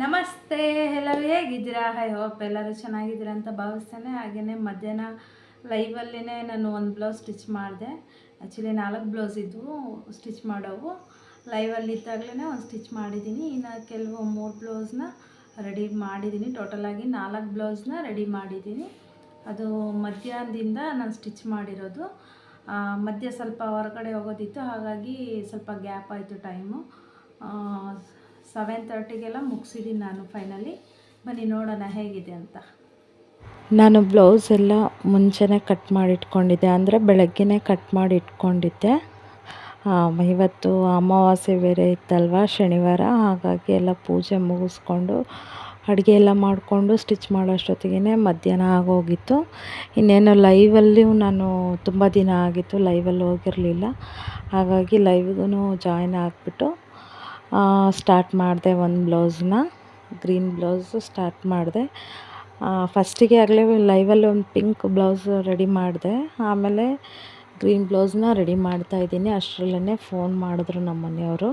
ನಮಸ್ತೆ, ಎಲ್ಲರೂ ಹೇಗಿದ್ದೀರಾ? ಐ ಹೋಪ್ ಎಲ್ಲರೂ ಚೆನ್ನಾಗಿದ್ದೀರಾ ಅಂತ ಭಾವಿಸ್ತೇನೆ. ಹಾಗೆಯೇ ಮಧ್ಯಾಹ್ನ ಲೈವಲ್ಲಿನೇ ನಾನು ಒಂದು ಬ್ಲೌಸ್ ಸ್ಟಿಚ್ ಮಾಡಿದೆ. ಆ್ಯಕ್ಚುಲಿ 4 ಬ್ಲೌಸ್ ಇದ್ದವು ಸ್ಟಿಚ್ ಮಾಡೋವು. ಲೈವಲ್ಲಿ ಇದ್ದಾಗಲೇ ಒಂದು ಸ್ಟಿಚ್ ಮಾಡಿದ್ದೀನಿ. ಇನ್ನು ಕೆಲವು 3 ಬ್ಲೌಸ್ನ ರೆಡಿ ಮಾಡಿದ್ದೀನಿ. ಟೋಟಲಾಗಿ 4 ಬ್ಲೌಸ್ನ ರೆಡಿ ಮಾಡಿದ್ದೀನಿ. ಅದು ಮಧ್ಯಾಹ್ನದಿಂದ ನಾನು ಸ್ಟಿಚ್ ಮಾಡಿರೋದು. ಮಧ್ಯ ಸ್ವಲ್ಪ ಹೊರಗಡೆ ಹೋಗೋದಿತ್ತು, ಹಾಗಾಗಿ ಸ್ವಲ್ಪ ಗ್ಯಾಪ್ ಆಯಿತು ಟೈಮು. 7:30ಗೆಲ್ಲ ಮುಗಿಸಿದ್ದೀನಿ ನಾನು ಫೈನಲಿ. ಬನ್ನಿ ನೋಡೋಣ ಹೇಗಿದೆ ಅಂತ. ನಾನು ಬ್ಲೌಸ್ ಎಲ್ಲ ಮುಂಚೆನೇ ಕಟ್ ಮಾಡಿ ಇಟ್ಕೊಂಡಿದ್ದೆ, ಅಂದರೆ ಬೆಳಗ್ಗೆನೇ ಕಟ್ ಮಾಡಿ ಇಟ್ಕೊಂಡಿದ್ದೆ. ಇವತ್ತು ಅಮಾವಾಸ್ಯೆ ಬೇರೆ ಇತ್ತಲ್ವ, ಶನಿವಾರ. ಹಾಗಾಗಿ ಎಲ್ಲ ಪೂಜೆ ಮುಗಿಸ್ಕೊಂಡು ಅಡುಗೆ ಎಲ್ಲ ಮಾಡಿಕೊಂಡು ಸ್ಟಿಚ್ ಮಾಡೋಷ್ಟೊತ್ತಿಗೆ ಮಧ್ಯಾಹ್ನ ಆಗೋಗಿತ್ತು. ಇನ್ನೇನು ಲೈವಲ್ಲಿಯೂ ನಾನು ತುಂಬ ದಿನ ಆಗಿತ್ತು ಲೈವಲ್ಲಿ ಹೋಗಿರಲಿಲ್ಲ. ಹಾಗಾಗಿ ಲೈವ್ಗೂ ಜಾಯ್ನ್ ಆಗಿಬಿಟ್ಟು ಸ್ಟಾರ್ಟ್ ಮಾಡಿದೆ. ಒಂದು ಬ್ಲೌಸ್ನ, ಗ್ರೀನ್ ಬ್ಲೌಸು ಸ್ಟಾರ್ಟ್ ಮಾಡಿದೆ. ಫಸ್ಟಿಗೆ ಆಗಲೇ ಲೈವಲ್ಲಿ ಒಂದು ಪಿಂಕ್ ಬ್ಲೌಸ್ ರೆಡಿ ಮಾಡಿದೆ. ಆಮೇಲೆ ಗ್ರೀನ್ ಬ್ಲೌಸ್ನ ರೆಡಿ ಮಾಡ್ತಾಯಿದ್ದೀನಿ. ಅಷ್ಟರಲ್ಲೇ ಫೋನ್ ಮಾಡಿದ್ರು ನಮ್ಮ ಮನೆಯವರು.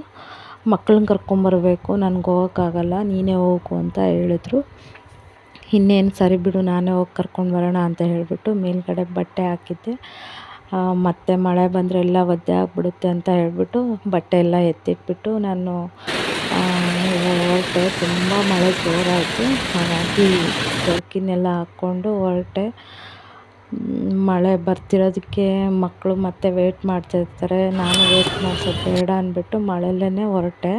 ಮಕ್ಕಳನ್ನ ಕರ್ಕೊಂಬರ್ಬೇಕು, ನನಗೆ ಹೋಗೋಕ್ಕಾಗಲ್ಲ, ನೀನೇ ಹೋಗು ಅಂತ ಹೇಳಿದ್ರು. ಇನ್ನೇನು ಸರಿ ಬಿಡು, ನಾನೇ ಹೋಗಿ ಕರ್ಕೊಂಡು ಬರೋಣ ಅಂತ ಹೇಳಿಬಿಟ್ಟು ಮೇಲ್ಗಡೆ ಬಟ್ಟೆ ಹಾಕಿದ್ದೆ. ಮತ್ತೆ ಮಳೆ ಬಂದರೆ ಎಲ್ಲ ಒದ್ದೆ ಆಗಿಬಿಡುತ್ತೆ ಅಂತ ಹೇಳಿಬಿಟ್ಟು ಬಟ್ಟೆ ಎಲ್ಲ ಎತ್ತಿಟ್ಬಿಟ್ಟು ನಾನು ಹೊರಟೆ. ತುಂಬ ಮಳೆ ಜೋರಾಯಿತು, ಹಾಗಾಗಿ ಜರ್ಕಿನೆಲ್ಲ ಹಾಕ್ಕೊಂಡು ಹೊರಟೆ. ಮಳೆ ಬರ್ತಿರೋದಕ್ಕೆ ಮಕ್ಕಳು ಮತ್ತೆ ವೇಟ್ ಮಾಡ್ತಾಯಿರ್ತಾರೆ, ನಾನು ವೇಟ್ ಮಾಡಿಸೋದು ಬೇಡ ಅಂದ್ಬಿಟ್ಟು ಮಳೆಯಲ್ಲೇ ಹೊರಟೆ.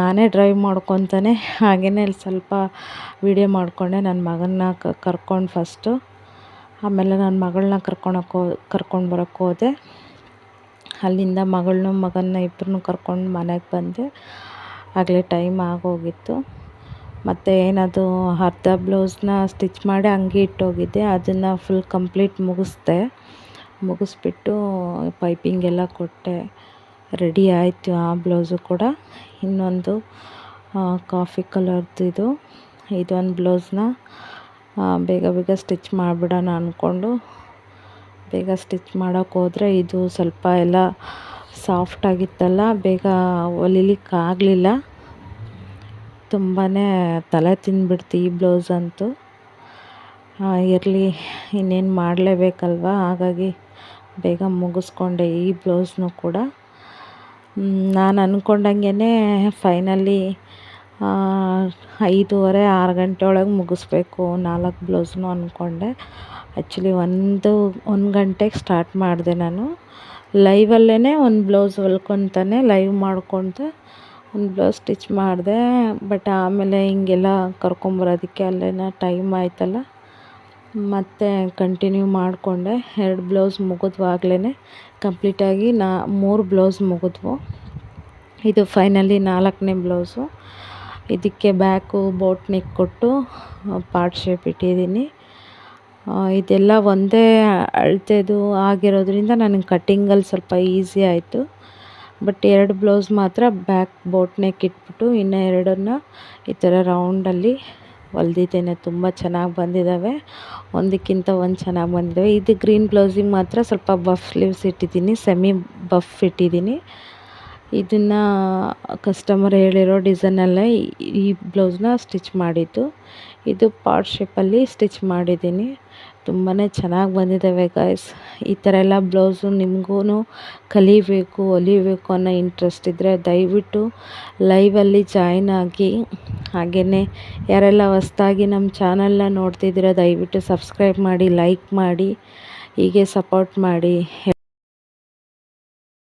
ನಾನೇ ಡ್ರೈವ್ ಮಾಡ್ಕೊತಾನೆ ಹಾಗೆಯೇ ಸ್ವಲ್ಪ ವೀಡಿಯೋ ಮಾಡಿಕೊಂಡೆ. ನನ್ನ ಮಗನ್ನ ಕರ್ಕೊಂಡು ಫಸ್ಟು, ಆಮೇಲೆ ನನ್ನ ಮಗಳನ್ನ ಕರ್ಕೊಂಡು ಬರೋಕ್ಕೆ ಹೋದೆ. ಅಲ್ಲಿಂದ ಮಗನ್ನ ಇಬ್ಬರನ್ನೂ ಕರ್ಕೊಂಡು ಮನೆಗೆ ಬಂದೆ. ಆಗಲೇ ಟೈಮ್ ಆಗೋಗಿತ್ತು. ಮತ್ತು ಏನದು ಅರ್ಧ ಬ್ಲೌಸ್ನ ಸ್ಟಿಚ್ ಮಾಡಿ ಹಂಗೆ ಇಟ್ಟೋಗಿದ್ದೆ, ಅದನ್ನು ಫುಲ್ ಕಂಪ್ಲೀಟ್ ಮುಗಿಸ್ಬಿಟ್ಟು ಪೈಪಿಂಗ್ ಎಲ್ಲ ಕೊಟ್ಟೆ. ರೆಡಿ ಆಯಿತು ಆ ಬ್ಲೌಸು ಕೂಡ. ಇನ್ನೊಂದು ಕಾಫಿ ಕಲರ್ದು ಇದೊಂದು ಬ್ಲೌಸ್ನ ಬೇಗ ಸ್ಟಿಚ್ ಮಾಡಿಬಿಡೋಣ ಅಂದ್ಕೊಂಡು ಬೇಗ ಸ್ಟಿಚ್ ಮಾಡೋಕ್ಕೆ ಹೋದರೆ ಇದು ಸ್ವಲ್ಪ ಎಲ್ಲ ಸಾಫ್ಟಾಗಿತ್ತಲ್ಲ, ಬೇಗ ಹೊಲಿಲಿಕ್ಕಾಗಲಿಲ್ಲ. ತುಂಬಾ ತಲೆ ತಿಂದುಬಿಡ್ತು ಈ ಬ್ಲೌಸ್ ಅಂತೂ. ಇರಲಿ, ಇನ್ನೇನು ಮಾಡಲೇಬೇಕಲ್ವ, ಹಾಗಾಗಿ ಬೇಗ ಮುಗಿಸ್ಕೊಂಡೆ ಈ ಬ್ಲೌಸ್ನು ಕೂಡ. ನಾನು ಅಂದ್ಕೊಂಡಂಗೆ ಫೈನಲಿ 5:30 6 ಗಂಟೆ ಒಳಗೆ ಮುಗಿಸ್ಬೇಕು 4 ಬ್ಲೌಸ್ನು ಅಂದ್ಕೊಂಡೆ. ಆ್ಯಕ್ಚುಲಿ 1 ಗಂಟೆಗೆ ಸ್ಟಾರ್ಟ್ ಮಾಡಿದೆ ನಾನು. ಲೈವಲ್ಲೇ ಒಂದು ಬ್ಲೌಸ್ ಹೊಲ್ಕೊತಾನೆ ಲೈವ್ ಮಾಡ್ಕೊತ ಒಂದು ಬ್ಲೌಸ್ ಸ್ಟಿಚ್ ಮಾಡಿದೆ. ಬಟ್ ಆಮೇಲೆ ಹಿಂಗೆಲ್ಲ ಕರ್ಕೊಂಬರೋದಕ್ಕೆ ಅಲ್ಲೇನ ಟೈಮ್ ಆಯ್ತಲ್ಲ, ಮತ್ತು ಕಂಟಿನ್ಯೂ ಮಾಡಿಕೊಂಡೆ. 2 ಬ್ಲೌಸ್ ಮುಗಿದ್ವಾಗಲೇ ಕಂಪ್ಲೀಟಾಗಿ 3 ಬ್ಲೌಸ್ ಮುಗಿದ್ವು. ಇದು ಫೈನಲಿ 4ನೇ ಬ್ಲೌಸು. ಇದಕ್ಕೆ ಬ್ಯಾಕು ಬೋಟ್ ನೆಕ್ ಕೊಟ್ಟು ಪಾರ್ಟ್ ಶೇಪ್ ಇಟ್ಟಿದ್ದೀನಿ. ಇದೆಲ್ಲ ಒಂದೇ ಅಳತೆದು ಆಗಿರೋದ್ರಿಂದ ನನಗೆ ಕಟ್ಟಿಂಗಲ್ಲಿ ಸ್ವಲ್ಪ ಈಸಿ ಆಯಿತು. ಬಟ್ 2 ಬ್ಲೌಸ್ ಮಾತ್ರ ಬ್ಯಾಕ್ ಬೋಟ್ ನೆಕ್ ಇಟ್ಬಿಟ್ಟು ಇನ್ನು 2 ಈ ಥರ ರೌಂಡಲ್ಲಿ ಹೊಲ್ದಿದ್ದೇನೆ. ತುಂಬ ಚೆನ್ನಾಗಿ ಬಂದಿದ್ದಾವೆ, ಒಂದಕ್ಕಿಂತ ಒಂದು ಚೆನ್ನಾಗಿ ಬಂದಿದ್ದಾವೆ. ಇದು ಗ್ರೀನ್ ಬ್ಲೌಸಿಗೆ ಮಾತ್ರ ಸ್ವಲ್ಪ ಬಫ್ ಸ್ಲೀವ್ಸ್ ಇಟ್ಟಿದ್ದೀನಿ, ಸೆಮಿ ಬಫ್ ಇಟ್ಟಿದ್ದೀನಿ. ಇದನ್ನು ಕಸ್ಟಮರ್ ಹೇಳಿರೋ ಡಿಸೈನಲ್ಲೇ ಈ ಬ್ಲೌಸ್ನ ಸ್ಟಿಚ್ ಮಾಡಿದ್ದು. ಇದು ಪಾರ್ಟ್ ಶೇಪಲ್ಲಿ ಸ್ಟಿಚ್ ಮಾಡಿದ್ದೀನಿ. ತುಂಬಾ ಚೆನ್ನಾಗಿ ಬಂದಿದ್ದಾವೆ ಗಾಯ್ಸ್. ಈ ಥರ ಎಲ್ಲ ಬ್ಲೌಸು ನಿಮಗೂ ಕಲಿಬೇಕು, ಹೊಲಿಬೇಕು ಅನ್ನೋ ಇಂಟ್ರೆಸ್ಟ್ ಇದ್ದರೆ ದಯವಿಟ್ಟು ಲೈವಲ್ಲಿ ಜಾಯ್ನ್ ಆಗಿ. ಹಾಗೆಯೇ ಯಾರೆಲ್ಲ ಹೊಸ್ದಾಗಿ ನಮ್ಮ ಚಾನಲ್ನ ನೋಡ್ತಿದ್ದೀರೋ ದಯವಿಟ್ಟು ಸಬ್ಸ್ಕ್ರೈಬ್ ಮಾಡಿ, ಲೈಕ್ ಮಾಡಿ, ಹೀಗೆ ಸಪೋರ್ಟ್ ಮಾಡಿ.